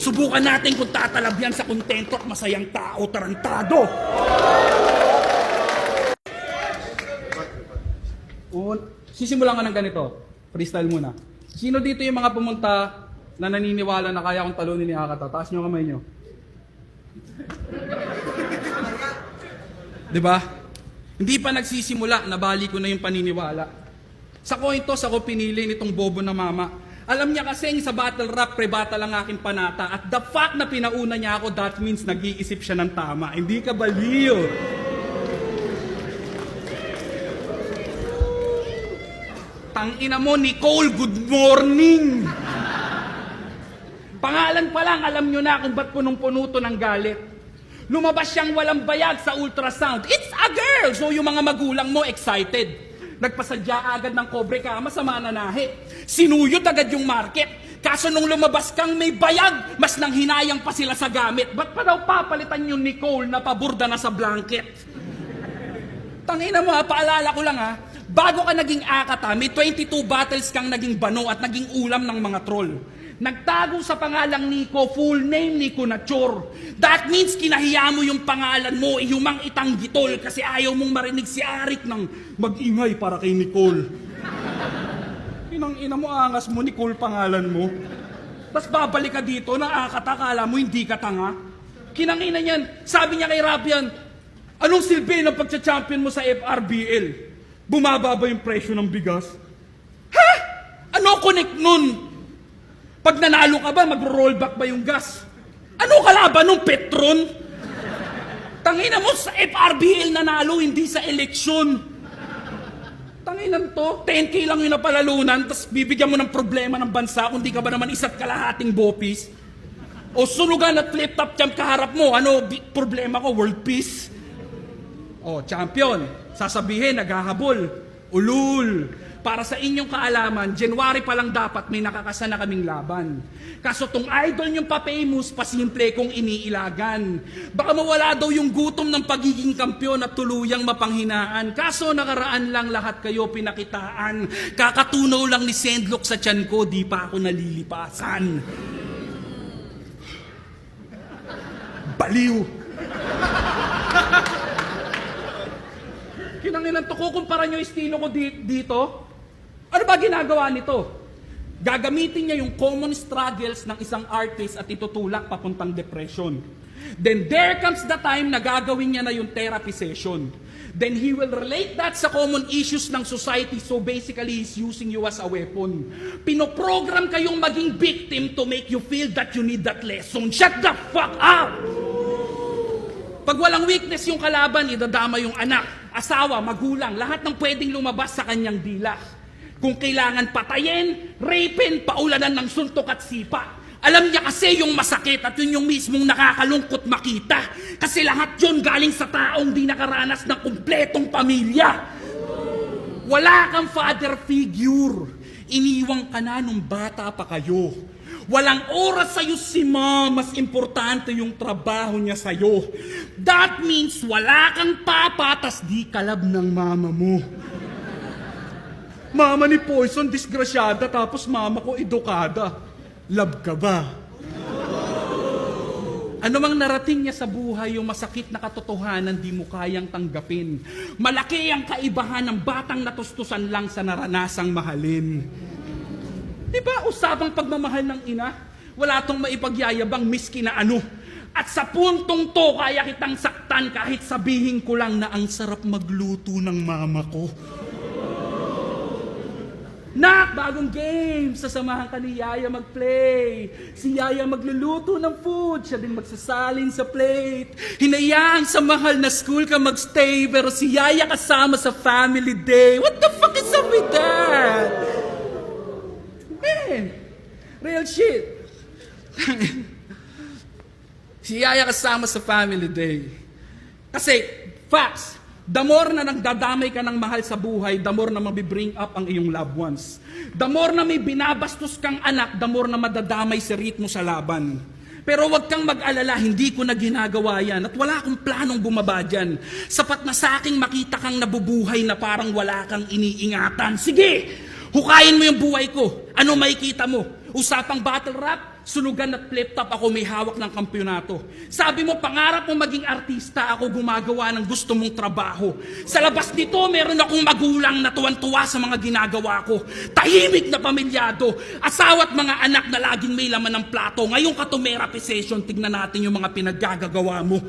Subukan natin kung tatalab yan sa kontento at masayang tao tarantado. Sisimulan ka ng ganito. Freestyle muna. Sino dito yung mga pumunta na naniniwala na kaya kong talunin ni Akata? Taas nyo kamay nyo. Diba? Hindi pa nagsisimula, nabali ko na yung paniniwala. Sa coin toss ako pinili nitong bobo na mama. Alam niya kasi sa battle rap, pre-battle lang aking panata. At the fact na pinauna niya ako, that means nag-iisip siya ng tama. Hindi ka baliw. Tangina mo, Nicole, good morning! Pangalan pa lang, alam nyo na kung ba't punong-puno to ng galit. Lumabas siyang walang bayag sa ultrasound. It's a girl! So yung mga magulang mo excited. Nagpasadya agad ng kobre ka, masama na nahi. Sinuyod agad yung market. Kaso nung lumabas kang may bayag, mas nang hinayang pa sila sa gamit. Ba't pa daw papalitan yung Nicole na paburda na sa blanket? Tangina mo ha, paalala ko lang ha. Bago ka naging Akata, may 22 battles kang naging bano at naging ulam ng mga troll. Nagtago sa pangalang Nico, full name Nico Nachor. That means kinahiya mo yung pangalan mo, ihumang itanggitol kasi ayaw mong marinig si Arik ng mag-ingay para kay Nicole. Inang-ina mo, angas mo, Nicole pangalan mo. Tapos babalik ka dito na Akata, kala mo hindi ka tanga. Kinangina niyan, sabi niya kay Rapian, anong silbi ng pagcha-champion mo sa FRBL? Bumaba ba yung presyo ng bigas? Ha? Ano connect nun? Pag nanalo ka ba, magro-rollback ba yung gas? Ano kalaban nung Petron? Tangina mo, sa FRBL nanalo, hindi sa eleksyon. Tanginan to, 10K lang yung napalalunan, tapos bibigyan mo ng problema ng bansa kung di ka ba naman isa't kalahating bopis. O sunugan at flip-top champ kaharap mo, ano problema ko, world peace? O, champion, sasabihin, naghahabol, ulul. Para sa inyong kaalaman, January pa lang dapat may nakakasa na kaming laban. Kaso tong idol niyong pa-famous, pasimple kong iniilagan. Baka mawala daw yung gutom ng pagiging kampyon at tuluyang mapanghinaan. Kaso nakaraan lang lahat kayo pinakitaan. Kakatunaw lang ni Sendlock sa tiyan ko, di pa ako nalilipasan. Baliw! Kinanginan to, kukumpara nyo estilo ko dito? Ano ba ginagawa nito? Gagamitin niya yung common struggles ng isang artist at itutulak papuntang depression. Then there comes the time na gagawin niya na yung therapy session. Then he will relate that sa common issues ng society, so basically he's using you as a weapon. Pinoprogram kayong maging victim to make you feel that you need that lesson. Shut the fuck up! Pag walang weakness yung kalaban, idadama yung anak, asawa, magulang, lahat ng pwedeng lumabas sa kanyang dila. Kung kailangan patayin, rapin, paulanan ng suntok at sipa. Alam niya kasi yung masakit at yun yung mismong nakakalungkot makita. Kasi lahat yun galing sa taong di nakaranas ng kumpletong pamilya. Wala kang father figure. Iniwang ka na nung bata pa kayo. Walang oras sa'yo si mom, mas importante yung trabaho niya sa'yo. That means wala kang papa, tas di kalab ng mama mo. Mama ni Poison, disgrasyada, tapos mama ko edukada. Love ka ba? Ano mang narating niya sa buhay, yung masakit na katotohanan di mo kayang tanggapin. Malaki ang kaibahan ng batang natustusan lang sa naranasang mahalin. Diba, usapang pagmamahal ng ina, wala tong maipagyayabang miski na ano. At sa puntong to, kaya kitang saktan kahit sabihin ko lang na ang sarap magluto ng mama ko. Nak, bagong game! Sasamahan ka ni Yaya mag-play. Si Yaya magluluto ng food, siya din magsasalin sa plate. Hinayaan sa mahal na school ka magstay, pero si Yaya kasama sa family day. What the fuck is up with that? Man, real shit. Si Yaya kasama sa family day. Kasi, facts, the more na nagdadamay ka ng mahal sa buhay, the more na mabibring up ang iyong loved ones. The more na may binabastos kang anak, the more na madadamay si ritmo sa laban. Pero wag kang mag-alala, hindi ko na ginagawa yan at wala akong planong bumaba dyan. Sapat na sa aking makita kang nabubuhay na parang wala kang iniingatan. Sige, hukayin mo yung buhay ko. Ano makikita mo? Usapang battle rap? Sulugan at flip top ako may hawak ng kampyonato. Sabi mo, pangarap mo maging artista, ako gumagawa ng gusto mong trabaho. Sa labas nito, meron akong magulang na tuwan-tuwa sa mga ginagawa ko. Tahimik na pamilyado. Asawa at mga anak na laging may laman ng plato. Ngayong ka-therapy session, tignan natin yung mga pinaggagawa mo.